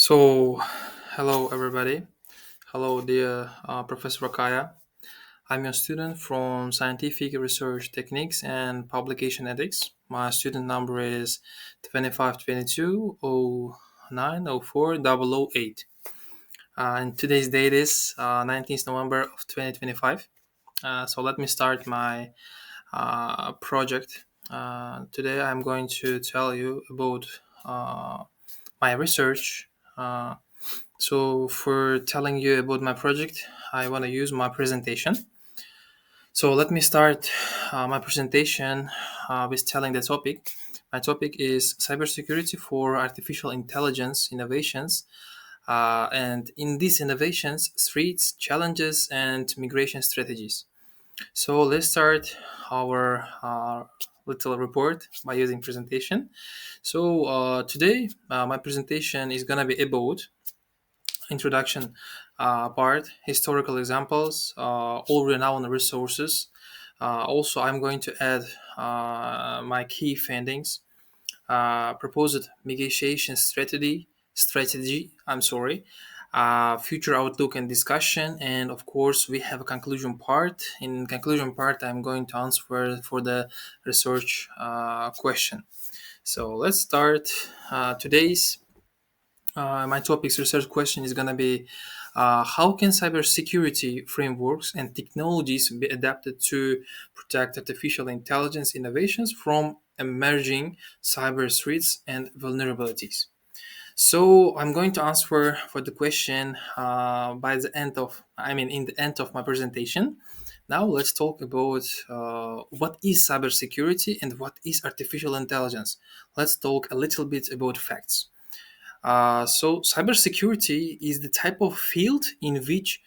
So, hello everybody. Hello, dear Professor Rakaya. I'm a student from Scientific Research Techniques and Publication Ethics. My student number is 252209040008. And today's date is 19th November of 2025. So let me start my project. Today I'm going to tell you about my research. So, for telling you about my project, I want to use my presentation. So, let me start my presentation with telling the topic. My topic is cybersecurity for artificial intelligence innovations. And in these innovations, threats, challenges, and migration strategies. So, let's start our little report by using presentation. So, today, my presentation is going to be about introduction part, historical examples, all renowned resources. Also, I'm going to add my key findings, proposed mitigation strategy. I'm sorry. Future outlook and discussion, and of course, we have a conclusion part. In conclusion part, I'm going to answer for the research question. So let's start today's my topic's research question is going to be how can cybersecurity frameworks and technologies be adapted to protect artificial intelligence innovations from emerging cyber threats and vulnerabilities? So I'm going to answer for the question in the end of my presentation. Now let's talk about what is cybersecurity and what is artificial intelligence. Let's talk a little bit about facts. So, cybersecurity is the type of field in which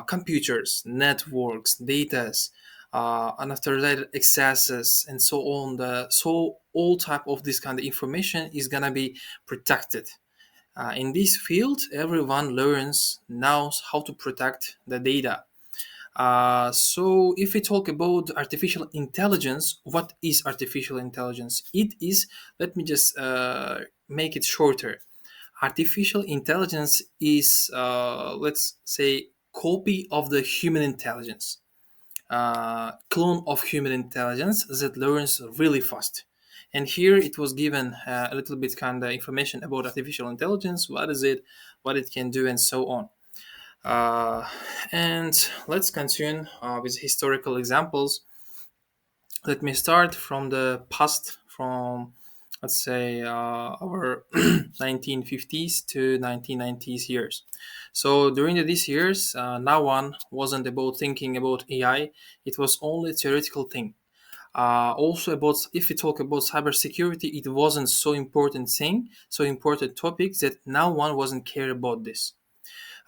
computers, networks, data, unauthorized accesses, and so on. So all type of this kind of information is gonna be protected. In this field, everyone learns knows how to protect the data. So, if we talk about artificial intelligence, what is artificial intelligence? It is. Let me just make it shorter. Artificial intelligence is, let's say, copy of the human intelligence, clone of human intelligence that learns really fast. And here it was given a little bit kind of information about artificial intelligence, what is it, what it can do, and so on. Uh, and let's continue with historical examples. Let me start from the past, from let's say our 1950s to 1990s years. So during these years, no one wasn't about thinking about AI. It was only a theoretical thing. Also about if we talk about cybersecurity, it wasn't so important thing, so important topic that no one wasn't care about this.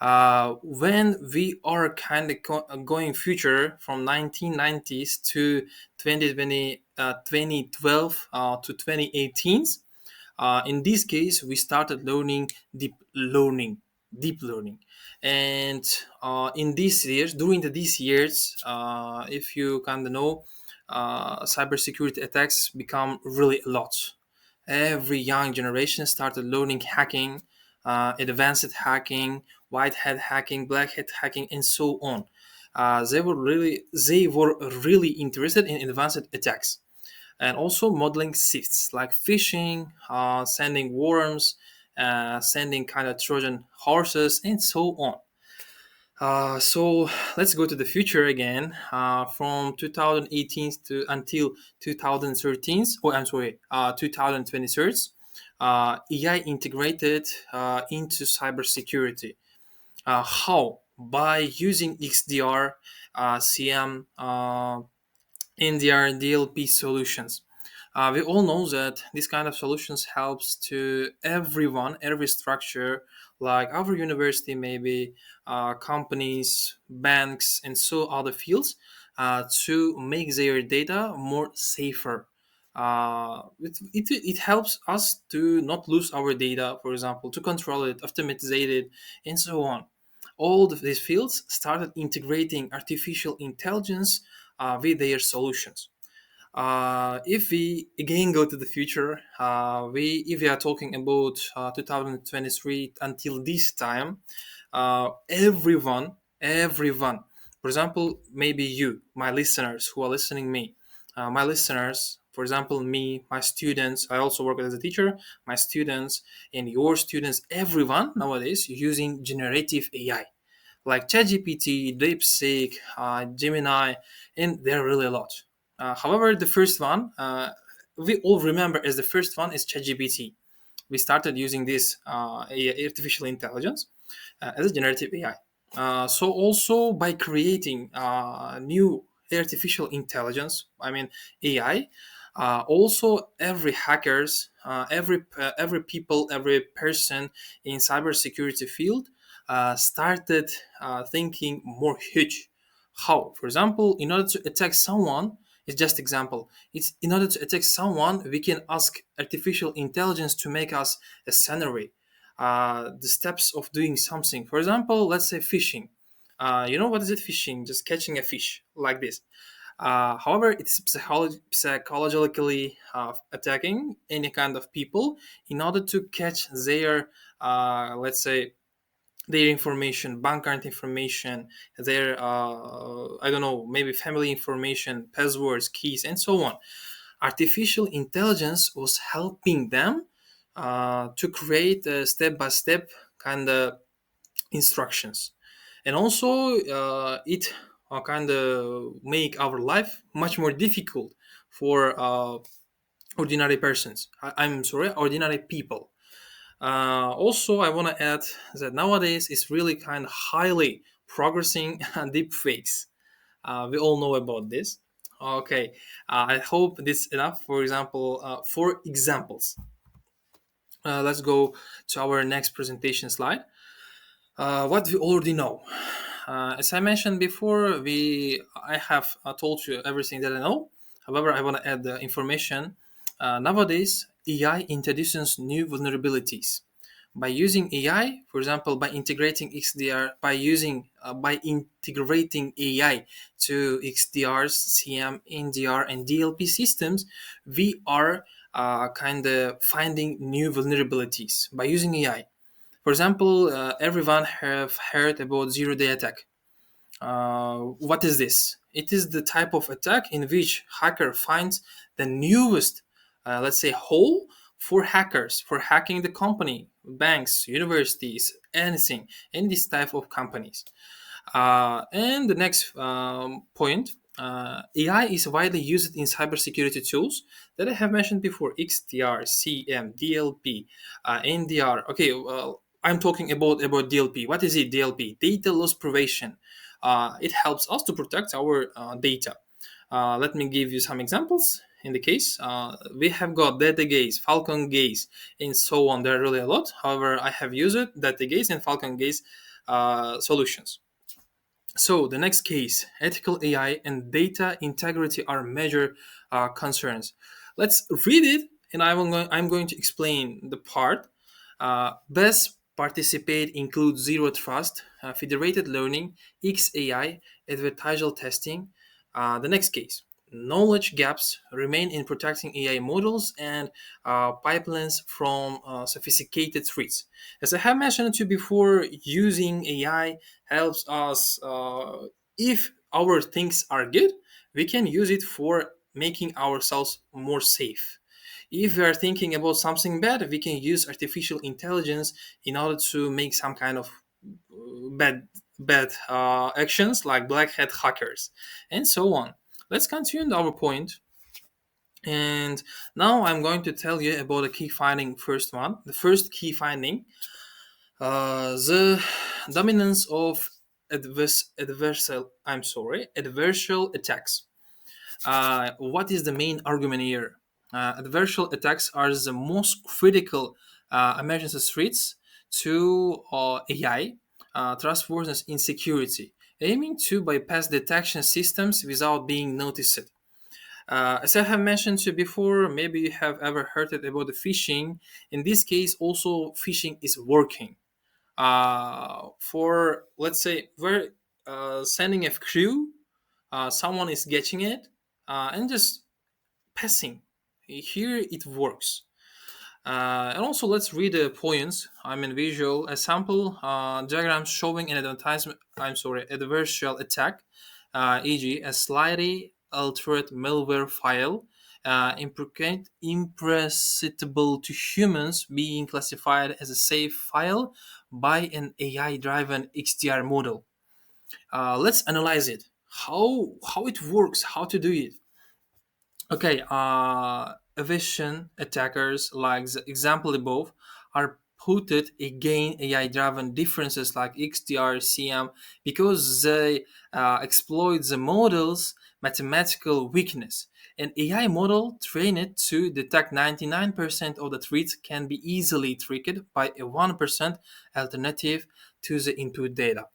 When we are kind of going future from 1990s to 2020, 2012 to 2018, in this case we started learning deep learning. And in these years, these years, if you kind of know, cybersecurity attacks become really a lot. Every young generation started learning hacking, advanced hacking, white hat hacking, black hat hacking, and so on. They were really interested in advanced attacks and also modeling shifts like phishing, sending worms, sending kind of Trojan horses, and so on. So let's go to the future again. From 2018 to until 2013. Oh, I'm sorry, 2023. AI integrated into cybersecurity. How? By using XDR, SIEM, NDR, DLP solutions. We all know that this kind of solutions helps to everyone, every structure, like our university, maybe companies, banks, and so other fields, to make their data more safer. It helps us to not lose our data, for example, to control it, optimize it, and so on. All of these fields started integrating artificial intelligence with their solutions. If we again go to the future, we if we are talking about 2023 until this time, everyone, for example, maybe you, my listeners who are listening me, my listeners, for example, me, my students, I also work as a teacher, my students and your students, everyone nowadays using generative AI like ChatGPT, DeepSeek, Gemini, and there are really a lot. However, the first one we all remember as the first one is ChatGPT. We started using this artificial intelligence as a generative AI. So also by creating new artificial intelligence, I mean AI, also every hackers, every people, every person in cybersecurity field started thinking more huge. How? For example, in order to attack someone, it's just example. It's in order to attack someone, we can ask artificial intelligence to make us a scenario, the steps of doing something. For example, let's say fishing. You know what is it? Fishing, just catching a fish like this. However, it's psychologically attacking any kind of people in order to catch their, let's say, their information, bank account information, their, I don't know, maybe family information, passwords, keys, and so on. Artificial intelligence was helping them to create a step-by-step kind of instructions, and also it kind of make our life much more difficult for ordinary persons. I'm sorry, ordinary people. Also, I want to add that nowadays it's really kind of highly progressing deep fakes. We all know about this. Okay, I hope this enough. For example, for examples, let's go to our next presentation slide. What we already know. As I mentioned before, I have told you everything that I know. However, I want to add the information. Nowadays, AI introduces new vulnerabilities. By using AI, for example, by integrating XDR, by integrating AI to XDRs, SIEM, NDR, and DLP systems, we are kind of finding new vulnerabilities by using AI. For example, everyone have heard about zero-day attack. What is this? It is the type of attack in which hacker finds the newest, let's say, hole for hackers for hacking the company, banks, universities, anything, in this type of companies. And the next point, AI is widely used in cybersecurity tools that I have mentioned before: XDR, CM, DLP, NDR. Okay, well, I'm talking about DLP. What is it? DLP, data loss prevention. It helps us to protect our data. Let me give you some examples. In the case, we have got data gaze, Falcon gaze, and so on. There are really a lot. However, I have used data gaze and Falcon gaze solutions. So the next case, ethical AI and data integrity are major concerns. Let's read it, and I'm going to explain the part. Best participate include zero trust, federated learning, XAI, adversarial testing. The next case, knowledge gaps remain in protecting AI models and pipelines from sophisticated threats. As I have mentioned to you before, using AI helps us. If our things are good, we can use it for making ourselves more safe. If we are thinking about something bad, we can use artificial intelligence in order to make some kind of bad actions like black hat hackers and so on. Let's continue our point. And now I'm going to tell you about a key finding. First one, the first key finding, the dominance of adversarial attacks. What is the main argument here? Adversarial attacks are the most critical emergency threats to AI trustworthiness in security, aiming to bypass detection systems without being noticed. As I have mentioned to you before, maybe you have ever heard it about the phishing. In this case, also phishing is working. For let's say we're sending a crew, someone is getting it, and just passing. Here it works. And also, let's read the points. I mean, visual. A sample diagram showing an advertisement. I'm sorry, adversarial attack, e.g., a slightly altered malware file, imperceptible to humans, being classified as a safe file by an AI-driven XDR model. Let's analyze it. How it works? How to do it? Okay, evasion attackers, like the example above, are putted again AI-driven differences like XDR, SIEM, because they exploit the model's mathematical weakness. An AI model trained to detect 99% of the threats can be easily tricked by a 1% alternative to the input data.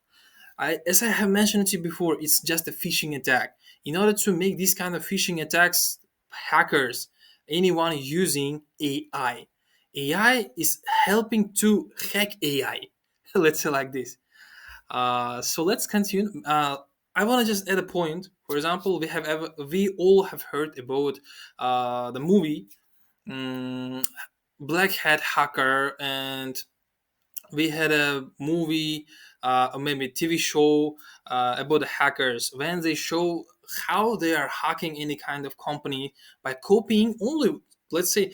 As I have mentioned to you before, it's just a phishing attack. In order to make these kind of phishing attacks, hackers, anyone using AI, AI is helping to hack AI. Let's say like this. So let's continue. I want to just add a point. For example, we all have heard about the movie um, Black Hat Hacker, and we had a movie or maybe TV show about the hackers when they show how they are hacking any kind of company by copying only, let's say,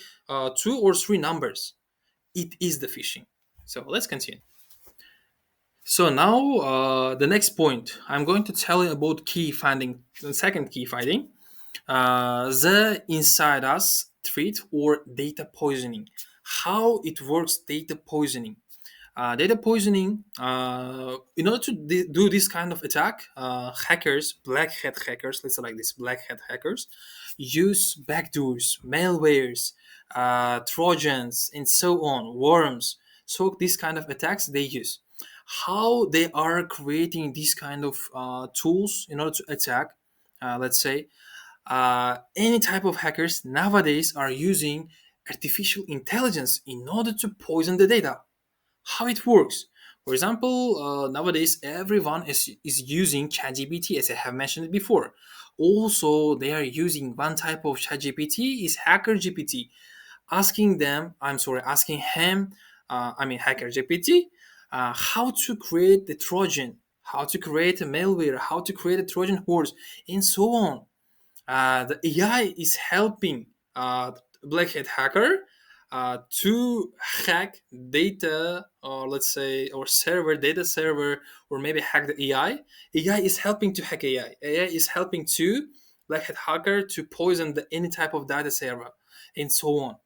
two or three numbers. It is the phishing. So let's continue. So now the next point, I'm going to tell you about key finding. The second key finding, the inside us threat or data poisoning. How it works, data poisoning. Data poisoning, in order to do this kind of attack, hackers, black hat hackers, let's say like this, black hat hackers, use backdoors, malwares, trojans, and so on, worms. So these kind of attacks they use. How they are creating these kind of tools in order to attack, let's say, any type of hackers nowadays are using artificial intelligence in order to poison the data. How it works. For example, nowadays everyone is using ChatGPT, as I have mentioned before. Also, they are using one type of ChatGPT is Hacker GPT, asking him, Hacker GPT, how to create the Trojan, how to create a malware, how to create a Trojan horse, and so on. The AI is helping Black Hat hacker to hack data, or let's say, or server, data server, or maybe hack the AI. AI is helping to hack AI. AI is helping to Black Hat hacker to poison any type of data server, and so on.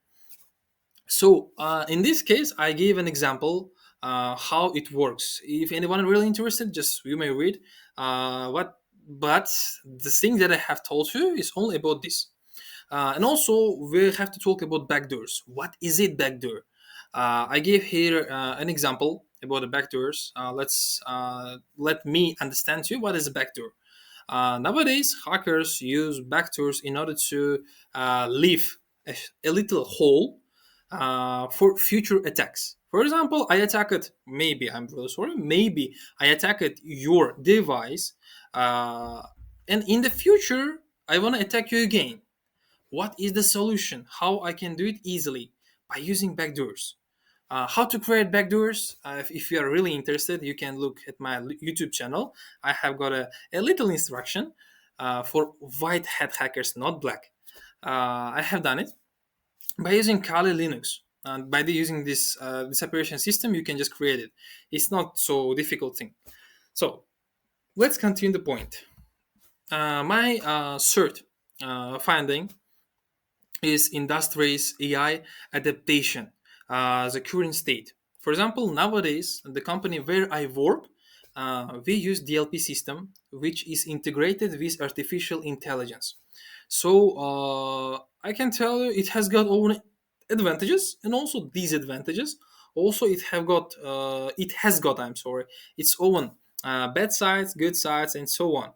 So in this case, I gave an example how it works. If anyone really interested, just you may read what. But the thing that I have told you is only about this. And also, we have to talk about backdoors. What is it, backdoor? I gave here an example about the backdoors. Let me understand you what is a backdoor. Nowadays, hackers use backdoors in order to leave a little hole for future attacks. For example, I attacked, maybe, I'm really sorry, maybe I attacked your device, uh, and in the future, I want to attack you again. What is the solution? How I can do it easily? By using backdoors. How to create backdoors? If you are really interested, you can look at my YouTube channel. I have got a little instruction for white hat hackers, not black. I have done it by using Kali Linux. And by using this operation system, you can just create it. It's not so difficult thing. So let's continue the point. My third finding is industry's AI adaptation, the current state. For example, nowadays, the company where I work, we use DLP system, which is integrated with artificial intelligence. So I can tell you it has got own advantages and also disadvantages. Also, it has got, I'm sorry, its own bad sides, good sides, and so on.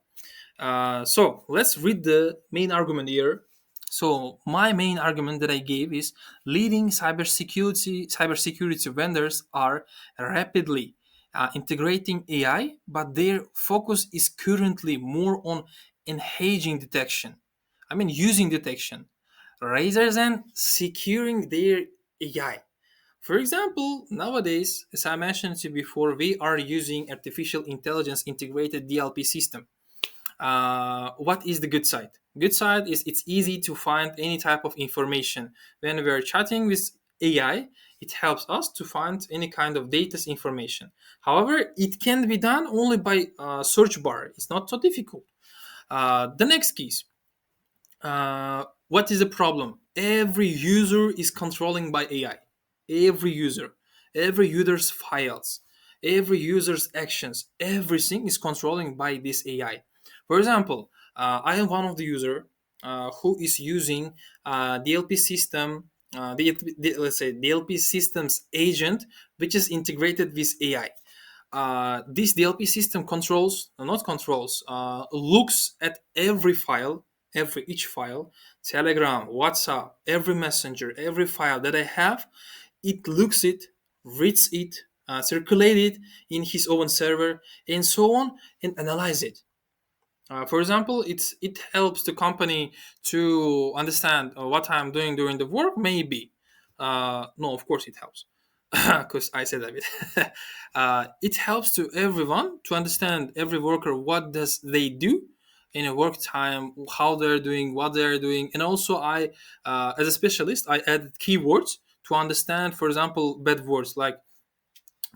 So let's read the main argument here. So my main argument that I gave is leading cybersecurity vendors are rapidly integrating AI, but their focus is currently more on enhancing detection. I mean using detection. rather than securing their AI. For example, nowadays, as I mentioned to you before, we are using artificial intelligence integrated DLP system. What is the good side? Good side is it's easy to find any type of information. When we are chatting with AI, it helps us to find any kind of data's information. However, it can be done only by search bar. It's not so difficult. The next keys. What is the problem? Every user is controlling by AI. Every user, every user's files, every user's actions, everything is controlling by this AI. For example, I am one of the user who is using DLP system, let's say DLP systems agent, which is integrated with AI. This DLP system controls, not controls, looks at every file, every each file, Telegram, WhatsApp, every messenger, every file that I have. It looks it, reads it, circulate it in his own server, and so on, and analyze it. For example, it helps the company to understand what I'm doing during the work. Maybe, no, of course it helps, because I said that. It helps to everyone to understand every worker what does they do in a work time, how they're doing, what they're doing, and also I, as a specialist, I added keywords to understand, for example, bad words like,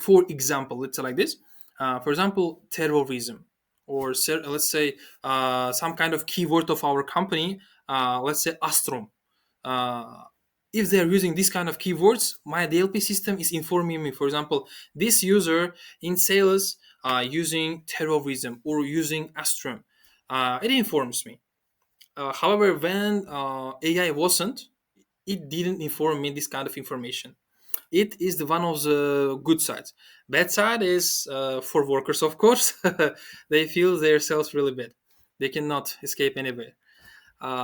for example, let's say like this. For example, terrorism, or let's say some kind of keyword of our company. Let's say Astrom. Uh, if they're using this kind of keywords, my DLP system is informing me. For example, this user in sales using terrorism or using Astrom. It informs me. However, when AI wasn't, it didn't inform me this kind of information. It is the one of the good sides. Bad side is for workers, of course. They feel themselves really bad. They cannot escape anywhere.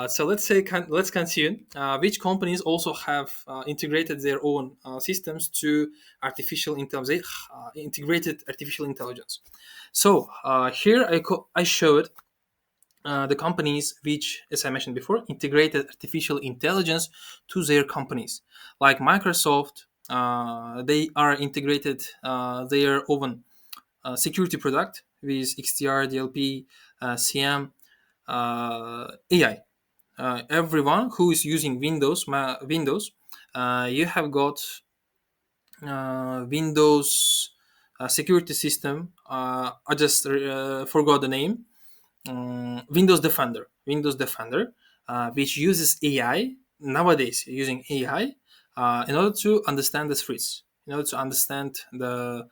So let's continue. Which companies also have integrated their own systems to artificial intelligence? Integrated artificial intelligence. So here I showed the companies which, as I mentioned before, integrated artificial intelligence to their companies. Like Microsoft, they are integrated their own security product with XDR, DLP, SIEM, AI. Everyone who is using Windows, you have got Windows security system. I just forgot the name. Windows Defender, which uses AI nowadays, using AI in order to understand the threats, in order to understand the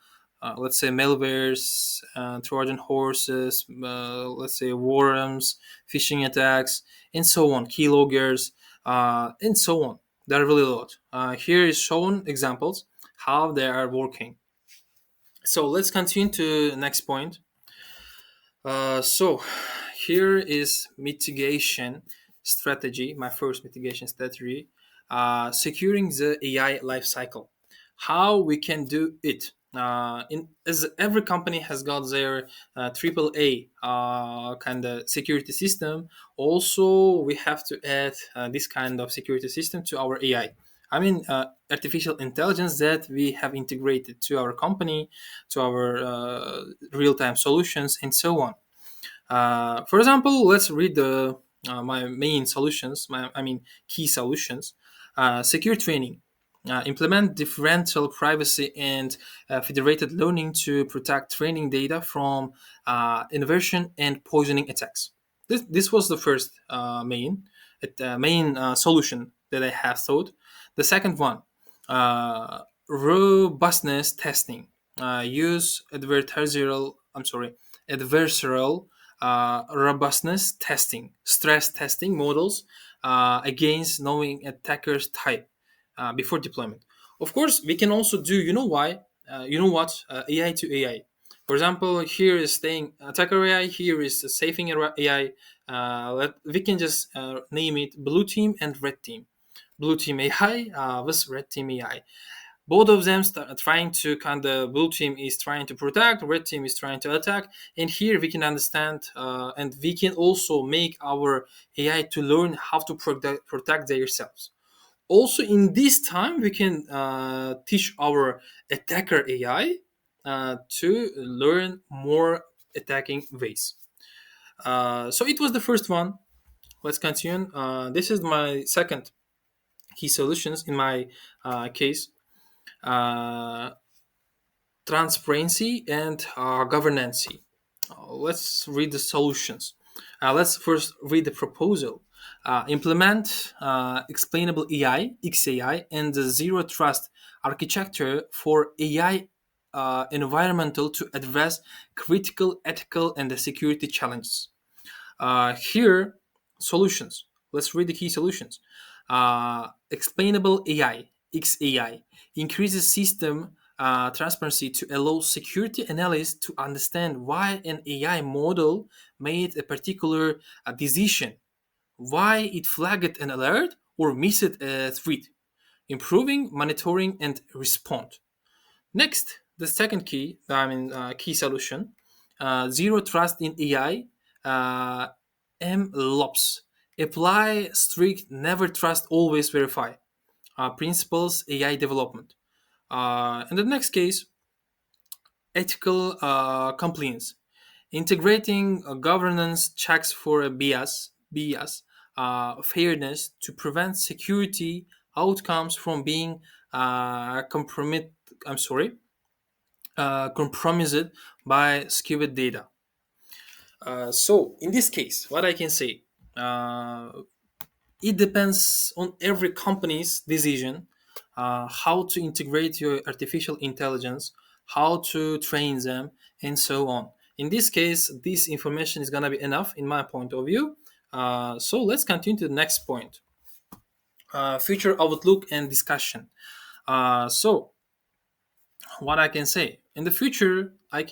let's say malwares, Trojan horses, let's say worms, phishing attacks, and so on, keyloggers, and so on. There are really a lot. Here is shown examples how they are working. So let's continue to the next point. So here is mitigation strategy, my first mitigation strategy, securing the AI lifecycle. How we can do it. As every company has got their AAA kind of security system, also we have to add this kind of security system to our AI. I mean, artificial intelligence that we have integrated to our company, to our real-time solutions, and so on. For example, let's read the my main solutions. I mean, key solutions. Secure training. Implement differential privacy and federated learning to protect training data from inversion and poisoning attacks. This was the first main solution that I have thought. The second one, robustness testing. Use adversarial robustness testing, stress testing models against knowing attacker's type before deployment. Of course, we can also do, you know why? You know what? AI to AI. For example, here is staying attacker AI, here is saving AI. We can just name it blue team and red team. Blue team AI with red team AI. Both of them trying to kind of, blue team is trying to protect, red team is trying to attack. And here we can understand, and we can also make our AI to learn how to protect themselves. Also in this time we can teach our attacker AI to learn more attacking ways. So it was the first one. Let's continue. This is my second key solutions in my case. uh, Transparency and governance. Let's read the solutions. Let's first read the proposal. Implement explainable AI, XAI, and the zero trust architecture for AI environmental to address critical ethical and security challenges. Here, solutions. Let's read the key solutions. Explainable AI, XAI, increases system transparency to allow security analysts to understand why an AI model made a particular decision, why it flagged an alert or missed a threat, improving monitoring and response. Next, the second key solution, zero trust in AI, uh, MLOps. Apply strict never trust, always verify principles AI development. In the next case, ethical compliance. Integrating governance checks for a fairness to prevent security outcomes from being compromised. I'm sorry, compromised by skewed data. So in this case, what I can say, uh, it depends on every company's decision how to integrate your artificial intelligence, how to train them, and so on. In this case, this information is gonna be enough in my point of view. So let's continue to the next point. Future outlook and discussion. So what I can say in the future, I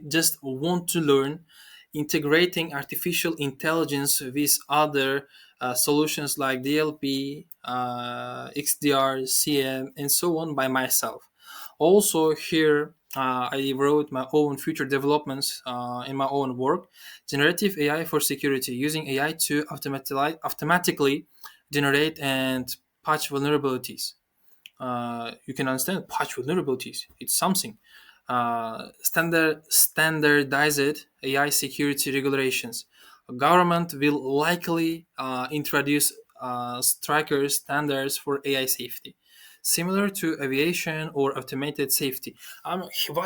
just want to learn integrating artificial intelligence with other solutions like DLP, XDR, CM, and so on by myself. Also here. I wrote my own future developments in my own work. Generative AI for security, using AI to automatically generate and patch vulnerabilities. You can understand patch vulnerabilities. It's something. Standardized AI security regulations. A government will likely introduce striker standards for AI safety, similar to aviation or automated safety.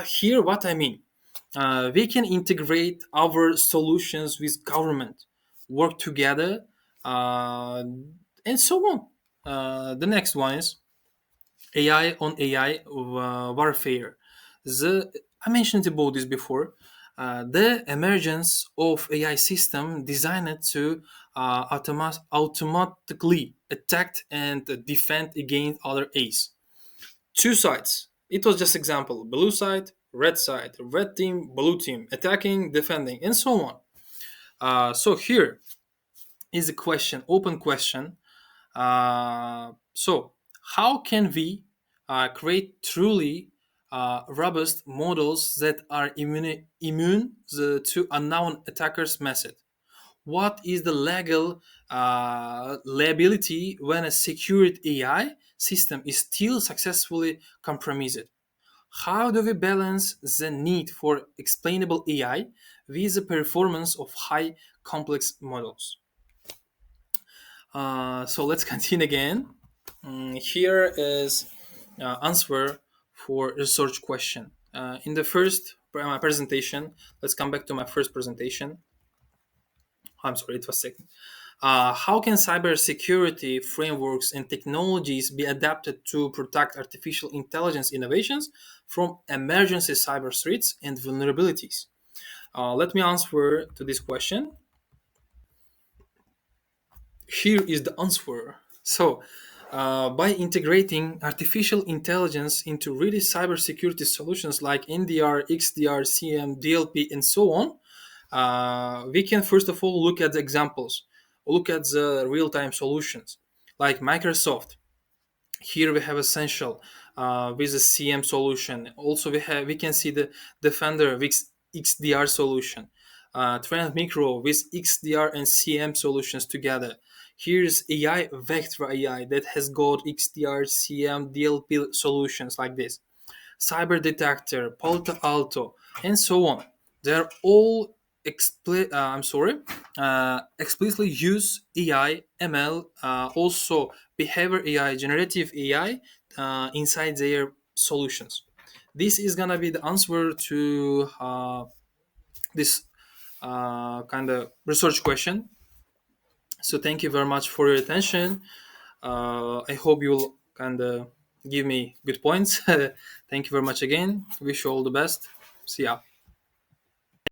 Here, what I mean, we can integrate our solutions with government, work together, uh, and so on. The next one is AI on AI warfare. I mentioned about this before. The emergence of AI system designed to automatically attack and defend against other A's. Two sides. It was just example: blue side, red team, blue team, attacking, defending, and so on. So here is a question, open question. So, how can we create truly robust models that are immune to unknown attackers' method? What is the legal liability when a secured AI system is still successfully compromised? How do we balance the need for explainable AI with the performance of high complex models? So let's continue again. Here is answer for research question. In the first presentation, let's come back to my first presentation. I'm sorry, it was second. How can cybersecurity frameworks and technologies be adapted to protect artificial intelligence innovations from emergency cyber threats and vulnerabilities? Let me answer to this question. Here is the answer. So, by integrating artificial intelligence into really cybersecurity solutions like NDR, XDR, CM, DLP, and so on, we can first of all look at the examples, look at the real time solutions like Microsoft. Here we have essential with a SIEM solution. Also we can see the defender with XDR solution. Trend Micro with XDR and SIEM solutions together. Here's AI Vector AI that has got XDR, SIEM, DLP solutions like this. Cyber Detector, Palo Alto, and so on. They're all explicitly use AI, ML, also behavior AI, generative AI inside their solutions. This is gonna be the answer to this kind of research question. So thank you very much for your attention. I hope you'll kind of give me good points. Thank you very much again. Wish you all the best. See ya.